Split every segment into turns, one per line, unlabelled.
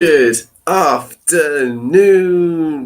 Good afternoon,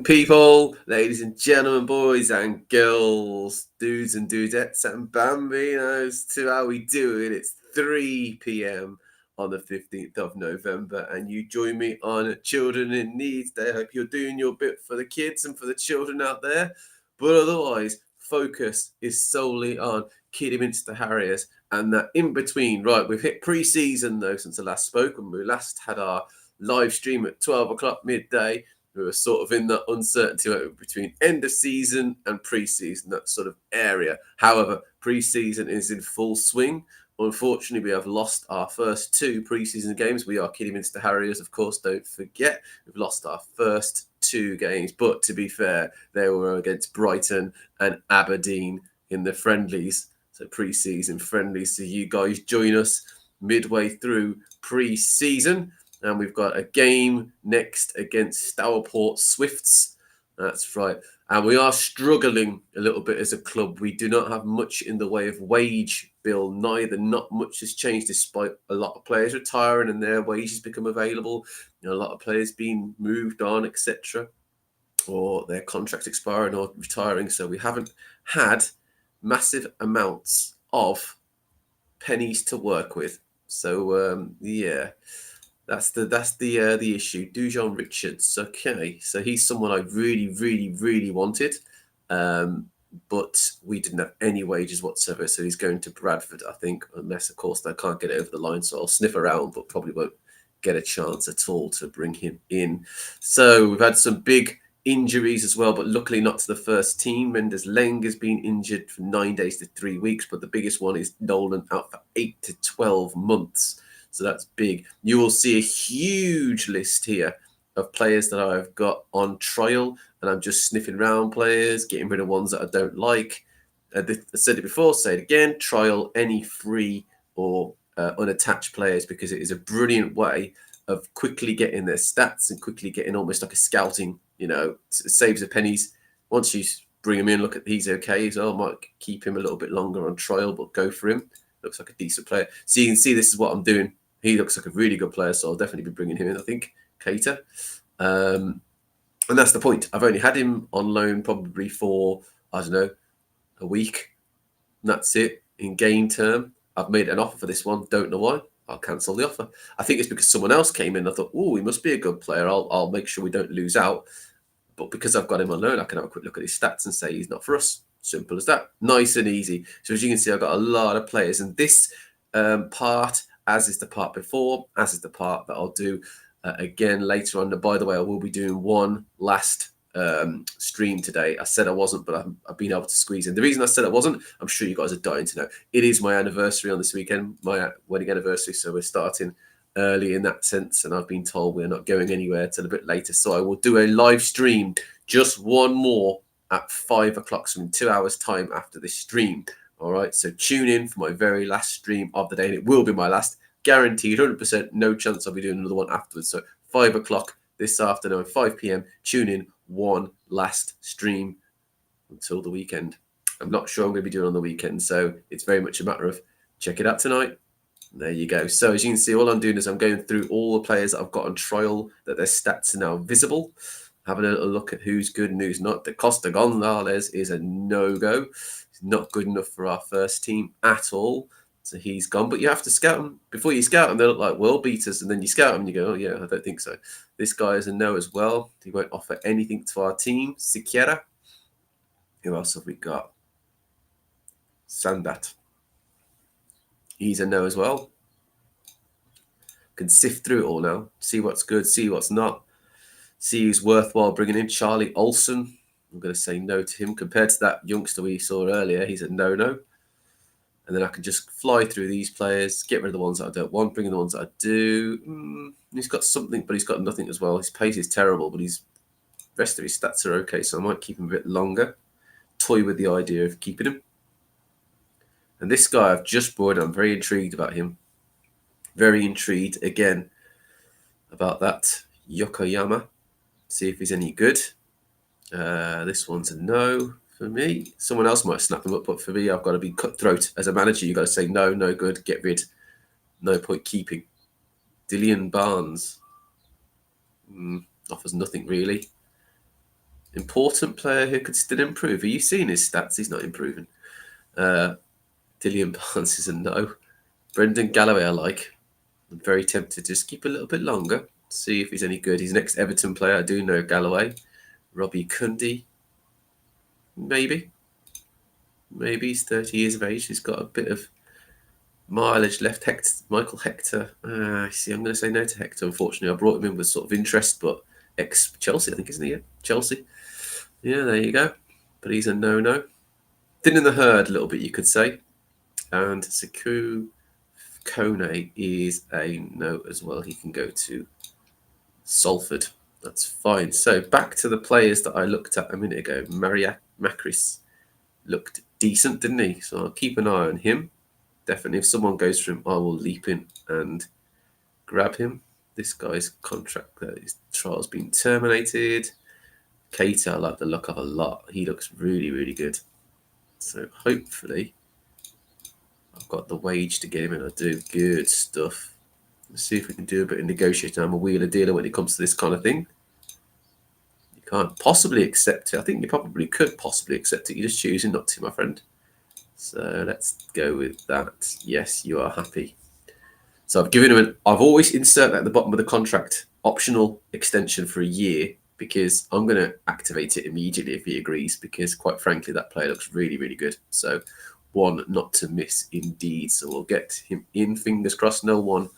people, ladies and gentlemen, boys and girls, dudes and dudettes, and bambinos, to how we do it. It's 3 p.m. on the 15th of November, and you join me on Children in Need Day. I hope you're doing your bit for the kids and for the children out there, but otherwise, focus is solely on Kidderminster Harriers and that in between. Right, we've hit pre season though since I last spoke, and we last had our live stream at 12 o'clock midday. We were sort of in that uncertainty between end of season and pre-season, that sort of area. However, pre-season is in full swing. Unfortunately, we have lost our first two pre-season games. We are Kidderminster Harriers, of course, don't forget. We've lost our first two games, but to be fair, they were against Brighton and Aberdeen in the friendlies. So pre-season friendlies. So you guys join us midway through pre-season. And we've got a game next against Stourport Swifts. That's right. And we are struggling a little bit as a club. We do not have much in the way of wage bill, neither. Not much has changed despite a lot of players retiring and their wages become available. A lot of players being moved on, etc. Or their contracts expiring or retiring. So we haven't had massive amounts of pennies to work with. So, yeah. That's the issue. Dujon Richards. Okay, so he's someone I really wanted, but we didn't have any wages whatsoever. So he's going to Bradford, I think, unless of course they can't get it over the line. So I'll sniff around, but probably won't get a chance at all to bring him in. So we've had some big injuries as well, but luckily not to the first team. Mendes Leng has been injured from 9 days to 3 weeks, but the biggest one is Nolan out for 8 to 12 months. So that's big. You will see a huge list here of players that I've got on trial, and I'm just sniffing around players, getting rid of ones that I don't like. I said it before, say it again, trial any free or unattached players because it is a brilliant way of quickly getting their stats and quickly getting almost like a scouting, it saves the pennies. Once you bring him in, look at he's okay, so I might keep him a little bit longer on trial, but go for him. Looks like a decent player. So you can see this is what I'm doing. He looks like a really good player, so I'll definitely be bringing him in, I think, Cater. And that's the point. I've only had him on loan probably for, I don't know, a week. And that's it. In game term, I've made an offer for this one. Don't know why. I'll cancel the offer. I think it's because someone else came in. I thought, he must be a good player. I'll make sure we don't lose out. But because I've got him on loan, I can have a quick look at his stats and say he's not for us. Simple as that. Nice and easy. So as you can see, I've got a lot of players. And this part, as is the part before, as is the part that I'll do again later on. And by the way, I will be doing one last stream today. I said I wasn't, but I've been able to squeeze in. The reason I said I wasn't, I'm sure you guys are dying to know. It is my anniversary on this weekend, my wedding anniversary. So we're starting early in that sense. And I've been told we're not going anywhere till a bit later. So I will do a live stream, just one more at 5 o'clock, so in 2 hours' time after this stream. All right, so tune in for my very last stream of the day, and it will be my last, guaranteed, 100%. No chance I'll be doing another one afterwards. So 5 o'clock this afternoon, 5 p.m. Tune in, one last stream until the weekend. I'm not sure I'm going to be doing on the weekend, so it's very much a matter of check it out tonight. There you go. So as you can see, all I'm doing is I'm going through all the players that I've got on trial, that their stats are now visible. Having a little look at who's good and who's not. The Costa Gonzalez is a no-go. He's not good enough for our first team at all. So he's gone. But you have to scout them. Before you scout them, they look like world beaters. And then you scout them and you go, oh, yeah, I don't think so. This guy is a no as well. He won't offer anything to our team. Siquiera. Who else have we got? Sandat. He's a no as well. Can sift through it all now. See what's good, see what's not. See who's worthwhile bringing in. Charlie Olsen. I'm going to say no to him. Compared to that youngster we saw earlier, he's a no-no. And then I can just fly through these players, get rid of the ones that I don't want, bring in the ones that I do. He's got something, but he's got nothing as well. His pace is terrible, but the rest of his stats are okay, so I might keep him a bit longer. Toy with the idea of keeping him. And this guy I've just brought in, I'm very intrigued about him. Very intrigued, again, about that Yokoyama. See if he's any good. This one's a no for me. Someone else might snap them up, but for me, I've got to be cutthroat. As a manager, you've got to say no, no good, get rid. No point keeping. Dillian Barnes. offers nothing really. Important player who could still improve. Are you seeing his stats? He's not improving. Dillian Barnes is a no. Brendan Galloway I like. I'm very tempted to just keep a little bit longer, see if he's any good. He's an ex-Everton player. I do know Galloway. Robbie Cundy. Maybe. Maybe he's 30 years of age. He's got a bit of mileage left. Michael Hector. See, I'm going to say no to Hector, unfortunately. I brought him in with sort of interest, but ex-Chelsea, I think, isn't he? Yeah, Chelsea. Yeah, there you go. But he's a no-no. Thin in the herd a little bit, you could say. And Sekou Kone is a no as well. He can go to Salford. That's fine. So back to the players that I looked at a minute ago. Maria Macris looked decent, didn't he? So I'll keep an eye on him. Definitely, if someone goes for him, I will leap in and grab him. This guy's contract, his trial's been terminated. Keita, I like the look of a lot. He looks really, really good. So hopefully, I've got the wage to get him in. I do good stuff. Let's see if we can do a bit of negotiating. I'm a wheeler dealer when it comes to this kind of thing. You can't possibly accept it. I think you probably could possibly accept it. You're just choosing not to, my friend. So let's go with that. Yes, you are happy. So I've given him I've always inserted at the bottom of the contract optional extension for a year because I'm going to activate it immediately if he agrees because quite frankly, that player looks really, really good. So one not to miss indeed. So we'll get him in, fingers crossed. No one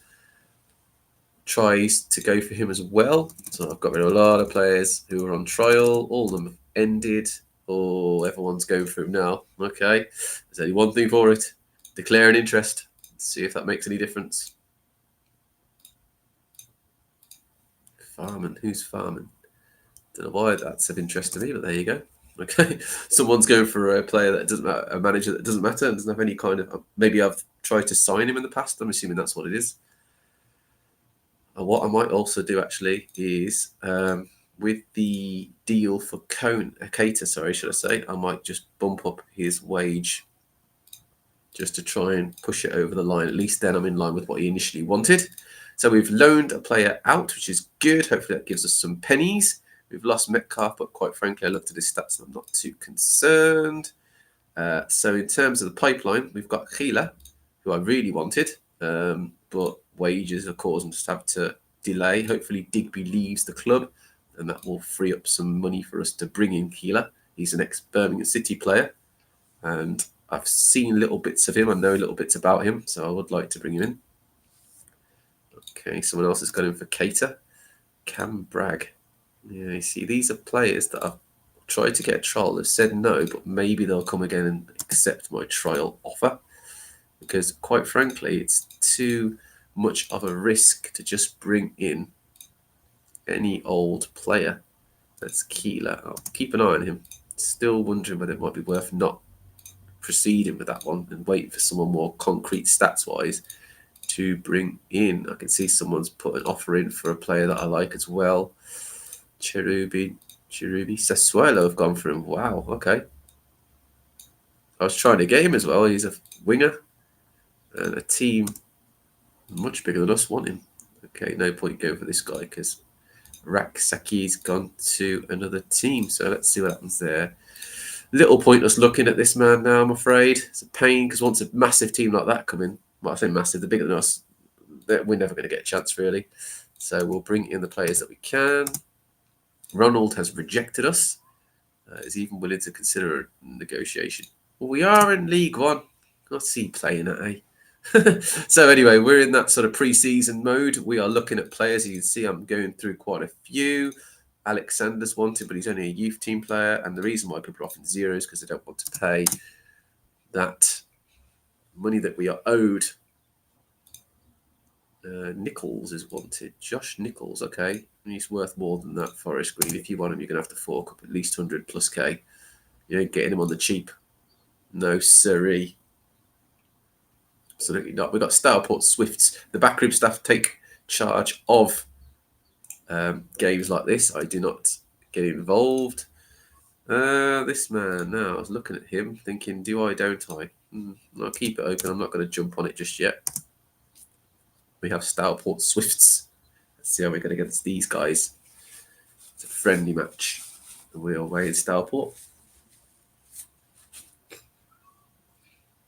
tries to go for him as well. So I've got rid of a lot of players who are on trial. All of them have ended. Oh, everyone's going for him now. Okay. There's only one thing for it. Declare an interest. Let's see if that makes any difference. Farming. Who's farming? Don't know why that's of interest to me, but there you go. Okay. Someone's going for a player that doesn't matter, a manager that doesn't matter and doesn't have any kind of... Maybe I've tried to sign him in the past. I'm assuming that's what it is. And what I might also do actually is with the deal for Keita, I might just bump up his wage just to try and push it over the line. At least then I'm in line with what he initially wanted. So we've loaned a player out, which is good. Hopefully that gives us some pennies. We've lost Metcalf, but quite frankly, I looked at his stats and I'm not too concerned. So in terms of the pipeline, we've got Gila, who I really wanted, but wages are causing us to have to delay. Hopefully Digby leaves the club and that will free up some money for us to bring in Keeler. He's an ex-Birmingham City player and I've seen little bits of him. I know little bits about him, so I would like to bring him in. Okay, someone else has got him for Keita. Cam Bragg. Yeah, you see, these are players that I've tried to get a trial. They've said no, but maybe they'll come again and accept my trial offer. Because quite frankly, it's too much of a risk to just bring in any old player. That's Keeler. I'll keep an eye on him. Still wondering whether it might be worth not proceeding with that one and waiting for someone more concrete stats-wise to bring in. I can see someone's put an offer in for a player that I like as well. Cherubi, Sassuolo have gone for him. Wow, okay. I was trying to get him as well. He's a winger. And a team much bigger than us want him. Okay, no point going for this guy because Raksaki's gone to another team. So let's see what happens there. Little pointless looking at this man now, I'm afraid. It's a pain because once a massive team like that come in, well, I say massive, they're bigger than us, we're never going to get a chance, really. So we'll bring in the players that we can. Ronald has rejected us. Is even willing to consider a negotiation. Well, we are in League One. What's he playing at, eh? So anyway, we're in that sort of pre-season mode. We are looking at players. You can see I'm going through quite a few. Alexander's wanted, but he's only a youth team player. And the reason why people are offering zero is because they don't want to pay that money that we are owed. Nichols is wanted. Josh Nichols, okay. He's worth more than that, Forest Green. If you want him, you're going to have to fork up at least 100 plus K. You ain't getting him on the cheap. No, sirree. Absolutely not. We've got Stourport Swifts. The backroom staff take charge of games like this. I do not get involved. This man, now I was looking at him thinking, do I, don't I? I'll keep it open. I'm not going to jump on it just yet. We have Stourport Swifts. Let's see how we're going against these guys. It's a friendly match. We're away in Stourport.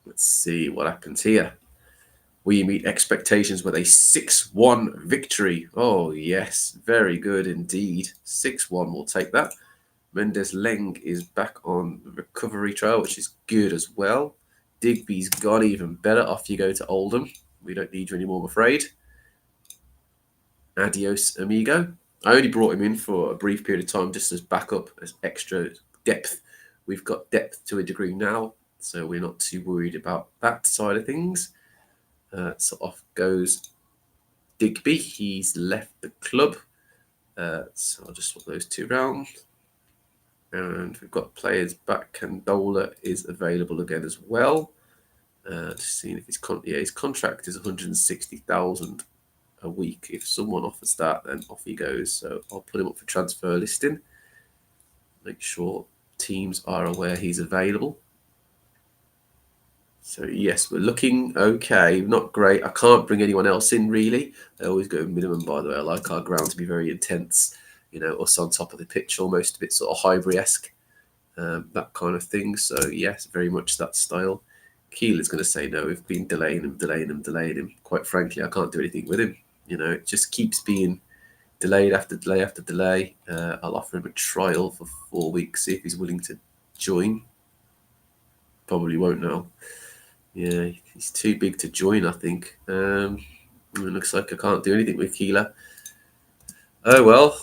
Let's see what happens here. We meet expectations with a 6-1 victory. Oh, yes. Very good indeed. 6-1. We'll take that. Mendes Leng is back on the recovery trail, which is good as well. Digby's gone even better. Off you go to Oldham. We don't need you anymore, I'm afraid. Adios, amigo. I only brought him in for a brief period of time just as backup, as extra depth. We've got depth to a degree now, so we're not too worried about that side of things. So off goes Digby. He's left the club. So I'll just swap those two round. And we've got players back. Candola is available again as well. Just seeing if his contract is 160,000 a week. If someone offers that, then off he goes. So I'll put him up for transfer listing. Make sure teams are aware he's available. So yes, we're looking okay. Not great. I can't bring anyone else in really. I always go minimum, by the way. I like our ground to be very intense. You know, us on top of the pitch, almost a bit sort of Highbury-esque, that kind of thing. So yes, very much that style. Keel is going to say no. We've been delaying him. Quite frankly, I can't do anything with him. You know, it just keeps being delayed after delay after delay. I'll offer him a trial for 4 weeks, see if he's willing to join. Probably won't now. Yeah, he's too big to join, I think. It looks like I can't do anything with Keeler. Oh, well.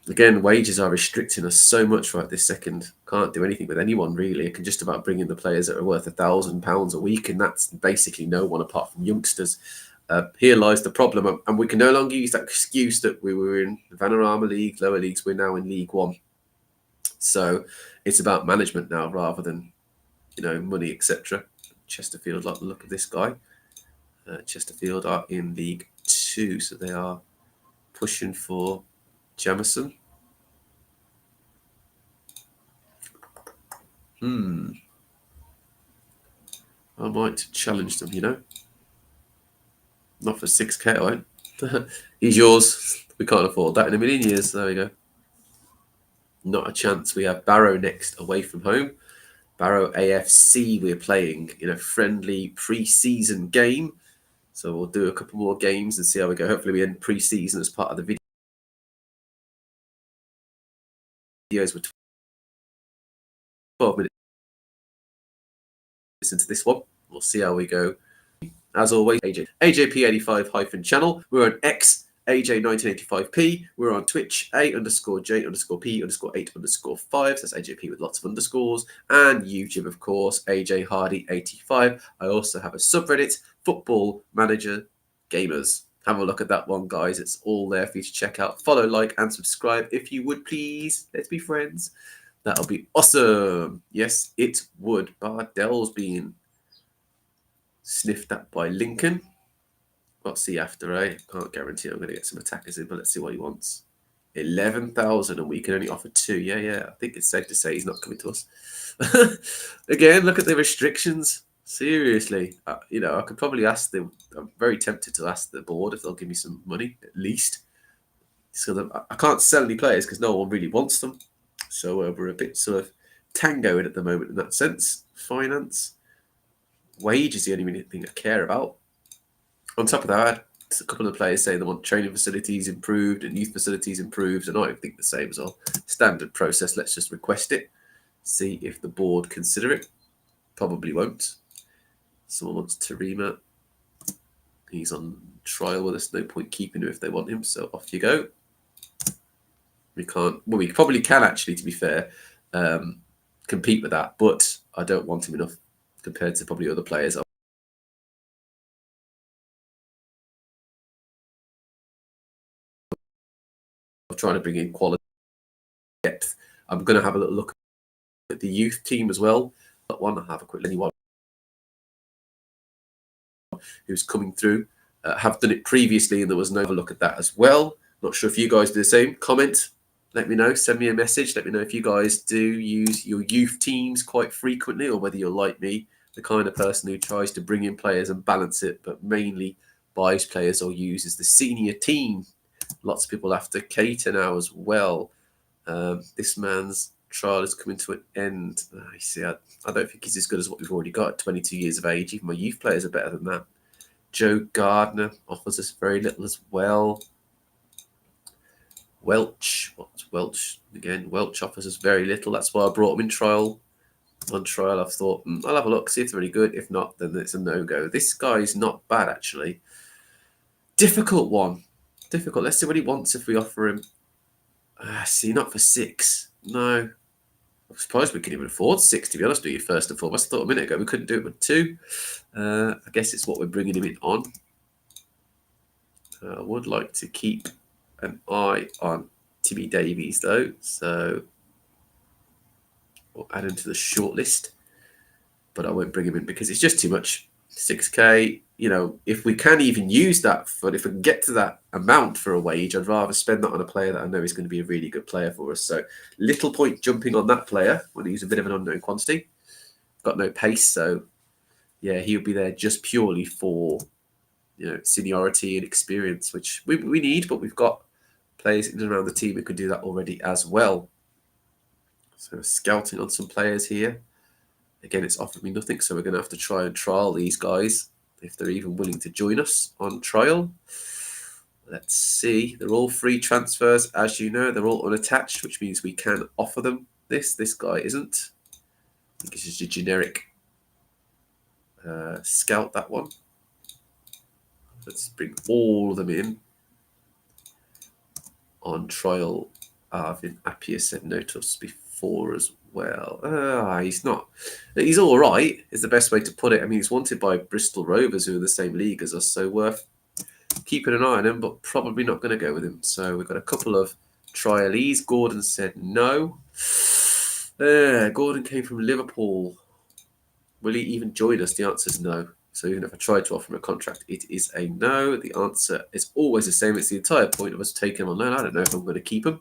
Again, wages are restricting us so much right this second. Can't do anything with anyone, really. I can just about bring in the players that are worth £1,000 a week, and that's basically no one apart from youngsters. Here lies the problem, and we can no longer use that excuse that we were in the Vanarama League, lower leagues. We're now in League One. So it's about management now rather than, you know, money, etc. Chesterfield like the look of this guy. Chesterfield are in League 2, so they are pushing for Jamison. I might challenge them, you know. Not for 6k, I won't. He's yours. We can't afford that in a million years. There we go. Not a chance. We have Barrow next, away from home. Barrow AFC we're playing in a friendly pre-season game. So we'll do a couple more games and see how we go. Hopefully we end pre-season as part of the videos. We're 12 minutes into this one. We'll see how we go. As always, AJP85-channel. We're on X, AJ1985p. We're on Twitch, A_J_P_8_8_5. So that's AJP with lots of underscores. And YouTube, of course, AJ Hardy85. I also have a subreddit, Football Manager Gamers. Have a look at that one, guys. It's all there for you to check out. Follow, like, and subscribe if you would, please. Let's be friends. That'll be awesome. Yes, it would. Bardell's being sniffed at by Lincoln. What's he after, eh? Can't guarantee I'm going to get some attackers in, but let's see what he wants. 11,000 and we can only offer 2. Yeah. I think it's safe to say he's not coming to us. Again, look at the restrictions. Seriously. You know, I could probably ask them. I'm very tempted to ask the board if they'll give me some money, at least. So I can't sell any players because no one really wants them. So we're a bit sort of tangoing at the moment in that sense. Finance. Wage is the only thing I care about. On top of that, I had a couple of players say they want training facilities improved and youth facilities improved, and I think the same as well. Standard process. Let's just request it. See if the board consider it. Probably won't. Someone wants Tarima. He's on trial with us. No point keeping him if they want him. So off you go. We can't. Well, we probably can actually, to be fair, compete with that, but I don't want him enough compared to probably other players. I'm trying to bring in quality depth. I'm going to have a little look at the youth team as well. That one, I'll have a quick anyone who's coming through. Have done it previously, and there was no look at that as well. Not sure if you guys do the same. Comment. Let me know. Send me a message. Let me know if you guys do use your youth teams quite frequently, or whether you're like me, the kind of person who tries to bring in players and balance it, but mainly buys players or uses the senior team. Lots of people after Cater now as well. This man's trial is coming to an end. You see, I don't think he's as good as what we've already got at 22 years of age. Even my youth players are better than that. Joe Gardner offers us very little as well. Welch, what's Welch again? Welch offers us very little. That's why I brought him in trial. On trial, I've thought I'll have a look, see if they're any good. If not, then it's a no-go. This guy's not bad actually. Difficult one. Difficult. Let's see what he wants if we offer him. See, not for 6. No. I suppose we can even afford 6, to be honest with you, first and foremost. I thought a minute ago we couldn't do it with 2. I guess it's what we're bringing him in on. I would like to keep an eye on Timmy Davies, though. So we'll add him to the shortlist. But I won't bring him in because it's just too much. 6K, you know, if we can even use that, but if we can get to that amount for a wage, I'd rather spend that on a player that I know is going to be a really good player for us. So little point jumping on that player when he's a bit of an unknown quantity. Got no pace, so yeah, he'll be there just purely for, you know, seniority and experience, which we need, but we've got players in and around the team who can do that already as well. So scouting on some players here. Again, it's offered me nothing, so we're going to have to try and trial these guys if they're even willing to join us on trial. Let's see. They're all free transfers. As you know, they're all unattached, which means we can offer them this. This guy isn't. I think it's just a generic scout, that one. Let's bring all of them in on trial. Arvin Appiah said no to us before as well. He's not. He's all right, is the best way to put it. I mean, he's wanted by Bristol Rovers, who are the same league as us, so worth keeping an eye on him, but probably not going to go with him. So we've got a couple of trialees. Gordon said no. Gordon came from Liverpool. Will he even join us? The answer is no. So even if I tried to offer him a contract, it is a no. The answer is always the same. It's the entire point of us taking him on loan. I don't know if I'm going to keep him.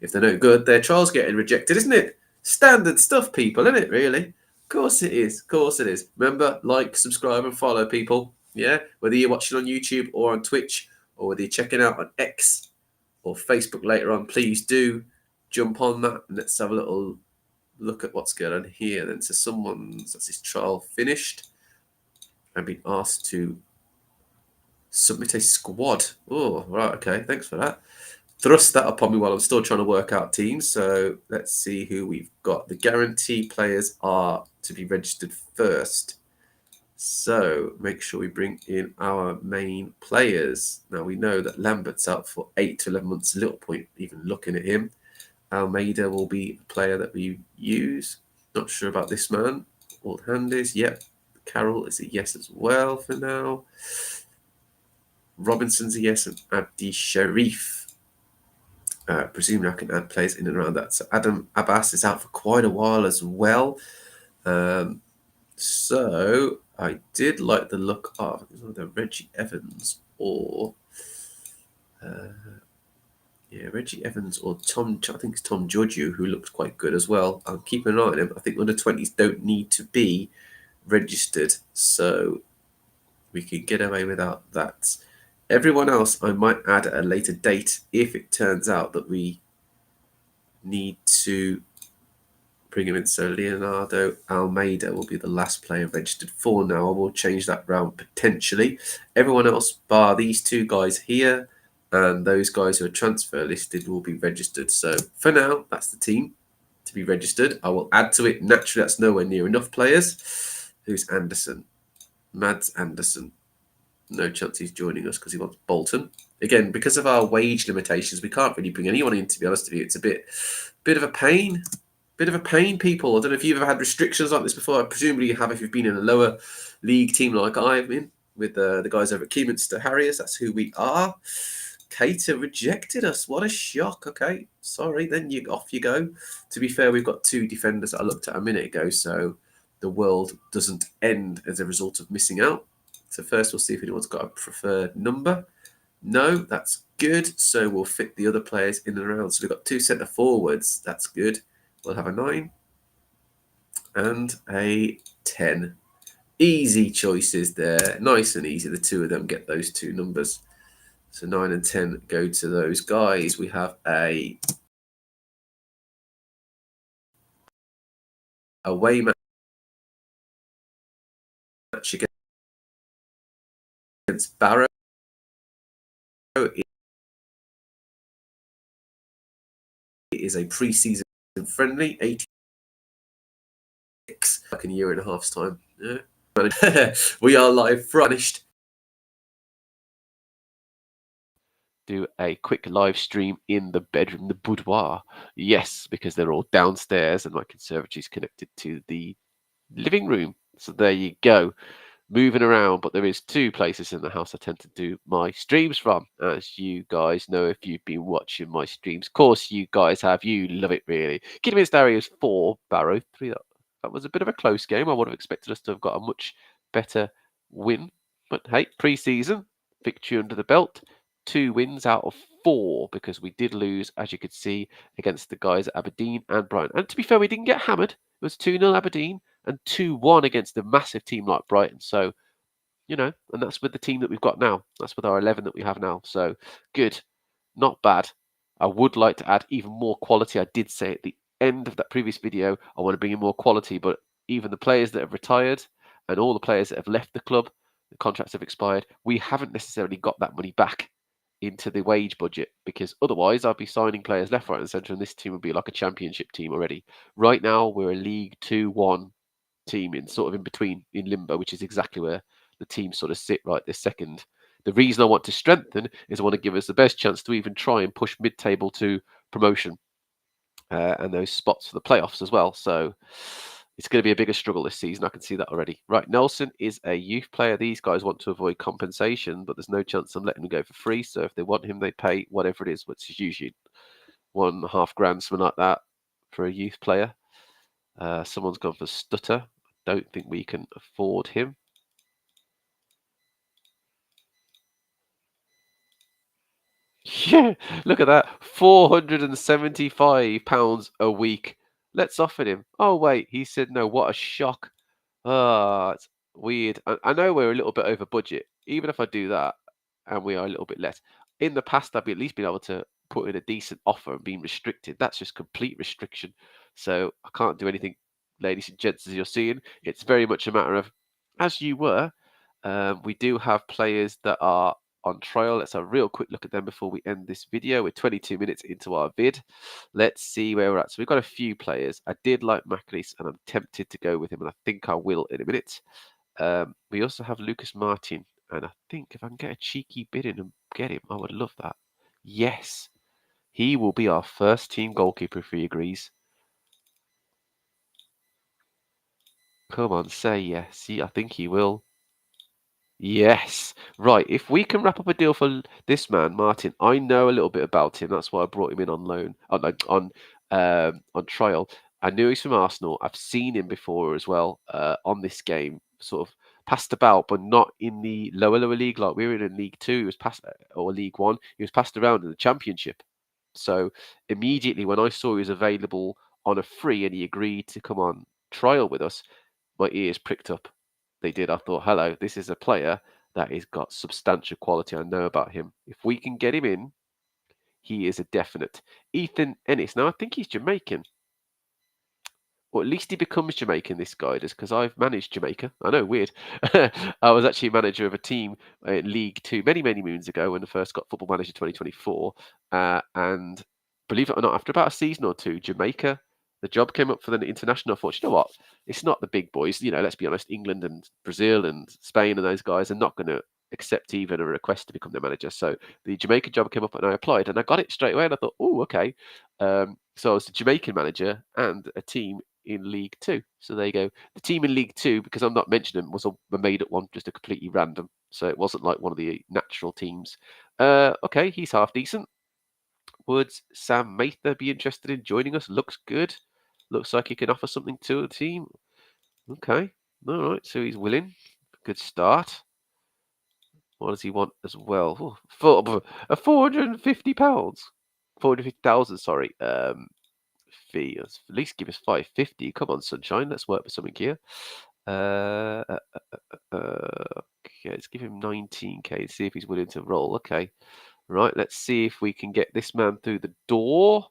If they're no good, their trial's getting rejected, isn't it? Standard stuff, people, isn't it, really? Of course it is. Of course it is. Remember, like, subscribe, and follow, people. Yeah? Whether you're watching on YouTube or on Twitch, or whether you're checking out on X or Facebook later on, please do jump on that and let's have a little look at what's going on here. Then, so that's his trial finished. I've been asked to submit a squad. Oh, right, okay. Thanks for that. Thrust that upon me while I'm still trying to work out teams. So let's see who we've got. The guarantee players are to be registered first. So make sure we bring in our main players. Now we know that Lambert's out for 8 to 11 months. A little point even looking at him. Almeida will be a player that we use. Not sure about this man. Old hand is, yep. Carroll is a yes as well for now. Robinson's a yes, and Abdi Sharif. Presumably I can add players in and around that. So Adam Abbas is out for quite a while as well. So I did like the look of either Reggie Evans or Reggie Evans or Tom. I think it's Tom Giorgio, who looked quite good as well. I'm keeping an eye on him. I think under 20s don't need to be registered, so we could get away without that. Everyone else I might add at a later date if it turns out that we need to bring him in. So Leonardo Almeida will be the last player registered for now. I will change that round potentially. Everyone else bar these two guys here and those guys who are transfer listed will be registered. So for now, that's the team to be registered. I will add to it. Naturally, that's nowhere near enough players. Who's Anderson? Mads Anderson. No chance he's joining us because he wants Bolton. Again, because of our wage limitations, we can't really bring anyone in, to be honest with you. It's a bit of a pain. Bit of a pain, people. I don't know if you've ever had restrictions like this before. I presumably you have if you've been in a lower league team like I've been with the guys over at Keyminster Harriers. That's who we are. Cater rejected us. What a shock. Okay, sorry. Then off you go. To be fair, we've got 2 defenders that I looked at a minute ago, so the world doesn't end as a result of missing out. So first we'll see if anyone's got a preferred number. No, that's good. So we'll fit the other players in and around. So we've got 2 centre forwards. That's good. We'll have a 9 and a 10. Easy choices there. Nice and easy. The 2 of them get those 2 numbers. So 9 and 10 go to those guys. We have a away match against Barrow. It is a pre-season friendly, 86, like in a year and a half's time. Yeah. We are live, finished. Do a quick live stream in the bedroom, the boudoir. Yes, because they're all downstairs and my conservatory is connected to the living room. So there you go. Moving around, but there is two places in the house I tend to do my streams from, as you guys know if you've been watching my streams. Of course, you guys have. You love it, really. Kidderminster Harriers 4, Barrow 3. That was a bit of a close game. I would have expected us to have got a much better win. But hey, pre-season, victory under the belt. 2 wins out of 4 because we did lose, as you could see, against the guys at Aberdeen and Brighton. And to be fair, we didn't get hammered. It was 2-0 Aberdeen and 2-1 against a massive team like Brighton. So, you know, and that's with the team that we've got now. That's with our 11 that we have now. So, good. Not bad. I would like to add even more quality. I did say at the end of that previous video, I want to bring in more quality, but even the players that have retired and all the players that have left the club, the contracts have expired, we haven't necessarily got that money back into the wage budget, because otherwise I'd be signing players left, right and centre and this team would be like a championship team already. Right now we're a League 2-1 team in sort of in between, in limbo, which is exactly where the team sort of sit right this second. The reason I want to strengthen is I want to give us the best chance to even try and push mid-table to promotion and those spots for the playoffs as well. So it's going to be a bigger struggle this season. I can see that already. Right, Nelson is a youth player. These guys want to avoid compensation, but there's no chance I'm letting them go for free. So if they want him, they pay whatever it is, which is usually £1.5 grand, something like that, for a youth player. Someone's gone for Stutter. Don't think we can afford him. Yeah, look at that. £475 a week. Let's offer him. Oh, wait. He said no. What a shock. Ah, it's weird. I know we're a little bit over budget. Even if I do that and we are a little bit less. In the past, I've at least been able to put in a decent offer and being restricted. That's just complete restriction. So I can't do anything, ladies and gents, as you're seeing. It's very much a matter of, as you were, we do have players that are on trial. Let's have a real quick look at them before we end this video. We're 22 minutes into our vid. Let's see where we're at. So we've got a few players. I did like Macalis and I'm tempted to go with him, and I think I will in a minute. We also have Lucas Martin, and I think if I can get a cheeky bid in and get him, I would love that. Yes, he will be our first team goalkeeper if he agrees. Come on, say yes. I think he will. Yes. Right. If we can wrap up a deal for this man, Martin, I know a little bit about him. That's why I brought him in on loan, on trial. I knew he's from Arsenal. I've seen him before as well on this game, sort of passed about, but not in the lower league. Like we were in League Two, he was passed, or League One. He was passed around in the Championship. So immediately when I saw he was available on a free and he agreed to come on trial with us, my ears pricked up. They did. I thought, hello, this is a player that has got substantial quality. I know about him. If we can get him in, he is a definite. Ethan Ennis. Now, I think he's Jamaican. Or at least he becomes Jamaican, this guy does, because I've managed Jamaica. I know, weird. I was actually manager of a team in League Two many moons ago when I first got Football Manager 2024. And believe it or not, after about a season or two, Jamaica, the job came up for the international. I thought, you know what? It's not the big boys. You know, let's be honest, England and Brazil and Spain and those guys are not going to accept even a request to become their manager. So the Jamaican job came up and I applied and I got it straight away. And I thought, oh, okay. So I was the Jamaican manager and a team in League Two. So there you go. The team in League Two, because I'm not mentioning them, was a made up one, just a completely random. So it wasn't like one of the natural teams. Okay, he's half decent. Would Sam Mather be interested in joining us? Looks good. Looks like he can offer something to the team. Okay. All right. So he's willing. Good start. What does he want as well? Oh, for a £450. 450,000, sorry. Fee. At least give us 550. Come on, sunshine. Let's work for something here. Okay, let's give him 19k. See if he's willing to roll. Okay, right. Let's see if we can get this man through the door.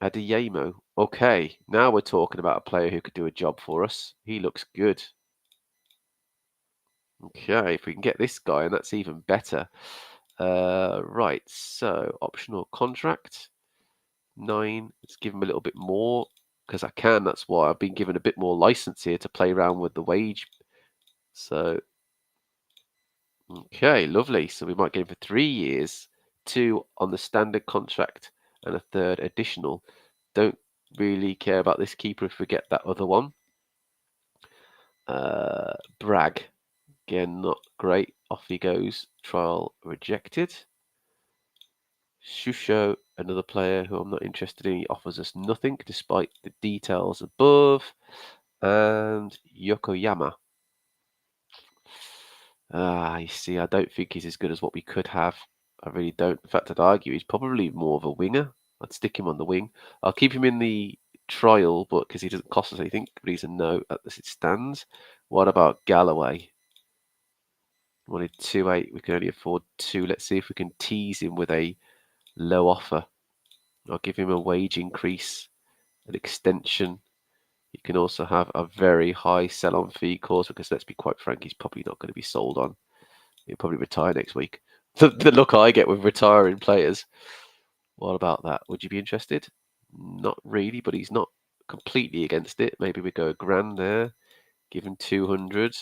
Adeyemo.
Okay, now we're talking about a player who could do a job for us. He looks good. Okay, if we can get this guy, and that's even better. Right, so optional contract 9. Let's give him a little bit more because I can. That's why I've been given a bit more license here to play around with the wage. So, okay, lovely. So we might get him for 3 years, 2 on the standard contract, and a third additional. Don't really care about this keeper if we get that other one. Bragg. Again, not great. Off he goes. Trial rejected. Shusho, another player who I'm not interested in. He offers us nothing despite the details above. And Yokoyama. You see, I don't think he's as good as what we could have. I really don't. In fact, I'd argue he's probably more of a winger. I'd stick him on the wing. I'll keep him in the trial, but because he doesn't cost us anything, but he's a no as it stands. What about Galloway? Wanted 2.8. We can only afford 2. Let's see if we can tease him with a low offer. I'll give him a wage increase, an extension. You can also have a very high sell-on fee clause because let's be quite frank, he's probably not going to be sold on. He'll probably retire next week. The look I get with retiring players. What about that? Would you be interested? Not really, but he's not completely against it. Maybe we go a grand there, give him 200.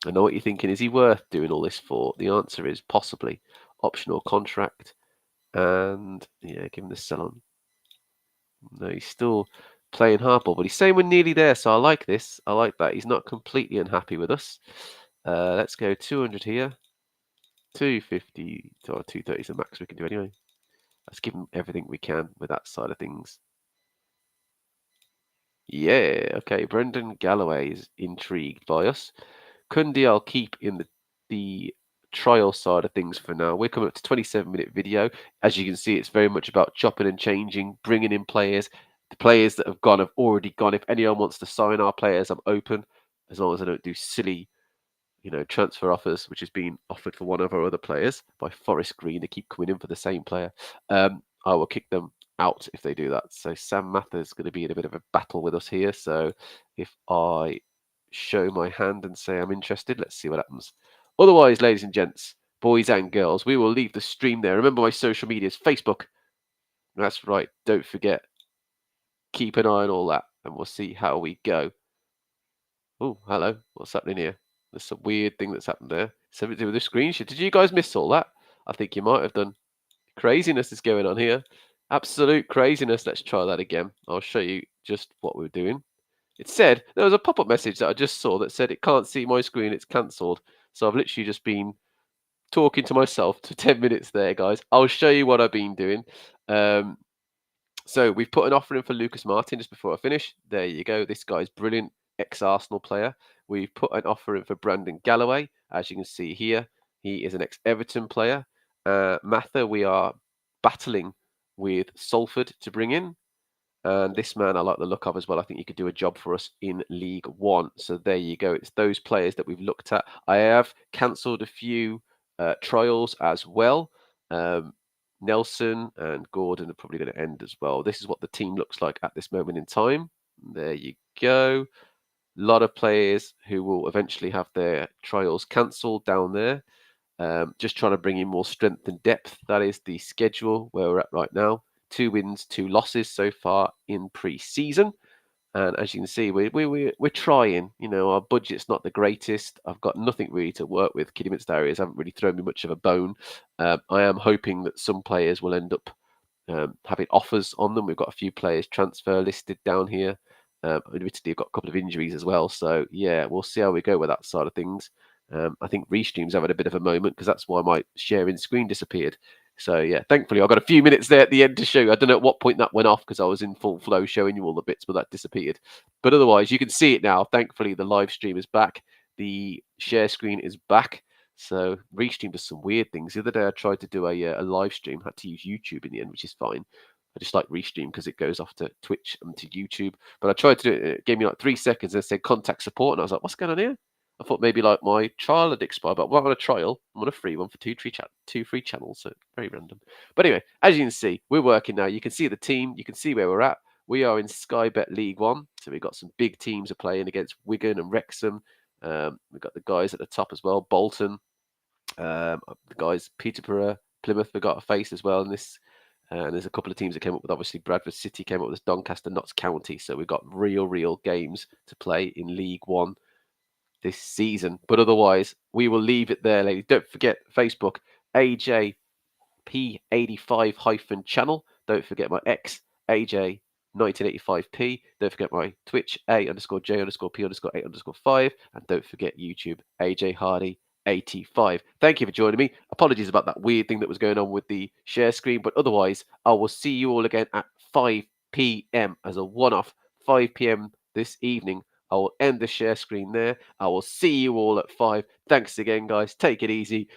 I know what you're thinking. Is he worth doing all this for? The answer is possibly. Optional contract. And yeah, give him the sell on. No, he's still playing hardball, but he's saying we're nearly there. So I like this. I like that. He's not completely unhappy with us. Let's go 200 here. 250 or 230 is the max we can do anyway. Let's give him everything we can with that side of things. Yeah, okay. Brendan Galloway is intrigued by us. Kundi I'll keep in the trial side of things for now. We're coming up to 27-minute video. As you can see, it's very much about chopping and changing, bringing in players. The players that have gone have already gone. If anyone wants to sign our players, I'm open, as long as I don't do silly, transfer offers, which has been offered for one of our other players by Forest Green. They keep coming in for the same player. I will kick them out if they do that. So Sam Mather is going to be in a bit of a battle with us here. So if I show my hand and say I'm interested, let's see what happens. Otherwise, ladies and gents, boys and girls, we will leave the stream there. Remember my social medias, Facebook. That's right. Don't forget. Keep an eye on all that, and we'll see how we go. Oh, hello. What's happening here? There's some weird thing that's happened there. Something to do with the screenshot. Did you guys miss all that? I think you might have done. Craziness is going on here. Absolute craziness. Let's try that again. I'll show you just what we're doing. It said, there was a pop-up message that I just saw that said it can't see my screen, it's cancelled. So I've literally just been talking to myself for 10 minutes there, guys. I'll show you what I've been doing. So we've put an offer in for Lucas Martin just before I finish. There you go. This guy's brilliant, ex-Arsenal player. We've put an offer in for Brandon Galloway. As you can see here, he is an ex-Everton player. Mather, we are battling with Salford to bring in. And this man, I like the look of as well. I think he could do a job for us in League One. So there you go. It's those players that we've looked at. I have cancelled a few trials as well. Nelson and Gordon are probably going to end as well. This is what the team looks like at this moment in time. There you go. A lot of players who will eventually have their trials cancelled down there. Just trying to bring in more strength and depth. That is the schedule where we're at right now. 2 wins, 2 losses so far in pre-season. And as you can see, we're trying. Our budget's not the greatest. I've got nothing really to work with. Kidderminster areas haven't really thrown me much of a bone. I am hoping that some players will end up having offers on them. We've got a few players transfer listed down here. Admittedly, I've got a couple of injuries as well. So, yeah, we'll see how we go with that side of things. I think Restream's having a bit of a moment because that's why my sharing screen disappeared. So, yeah, thankfully, I've got a few minutes there at the end to show you. I don't know at what point that went off because I was in full flow showing you all the bits, but that disappeared. But otherwise, you can see it now. Thankfully, the live stream is back. The share screen is back. So Restream does some weird things. The other day I tried to do a live stream, had to use YouTube in the end, which is fine. I just like Restream because it goes off to Twitch and to YouTube. But I tried to do it, it gave me like 3 seconds and it said contact support. And I was like, what's going on here? I thought maybe like my trial had expired, but I'm not on a trial. I'm on a free one for two free channels. So very random. But anyway, as you can see, we're working now. You can see the team. You can see where we're at. We are in Sky Bet League One, so we've got some big teams are playing against Wigan and Wrexham. We've got the guys at the top as well, Bolton, the guys Peterborough, Plymouth. We've got a face as well in this. And there's a couple of teams that came up with, obviously Bradford City came up with Doncaster, Notts County. So we've got real games to play in League One this season. But otherwise, we will leave it there, ladies. Don't forget Facebook, AJP85-channel. Don't forget my X, AJ1985P. Don't forget my Twitch, A_J_P_8_5. And don't forget YouTube, AJ Hardy 85. Thank you for joining me. Apologies about that weird thing that was going on with the share screen, but otherwise, I will see you all again at 5 p.m. as a one-off. 5 p.m. this evening. I will end the share screen there. I will see you all at 5. Thanks again, guys. Take it easy.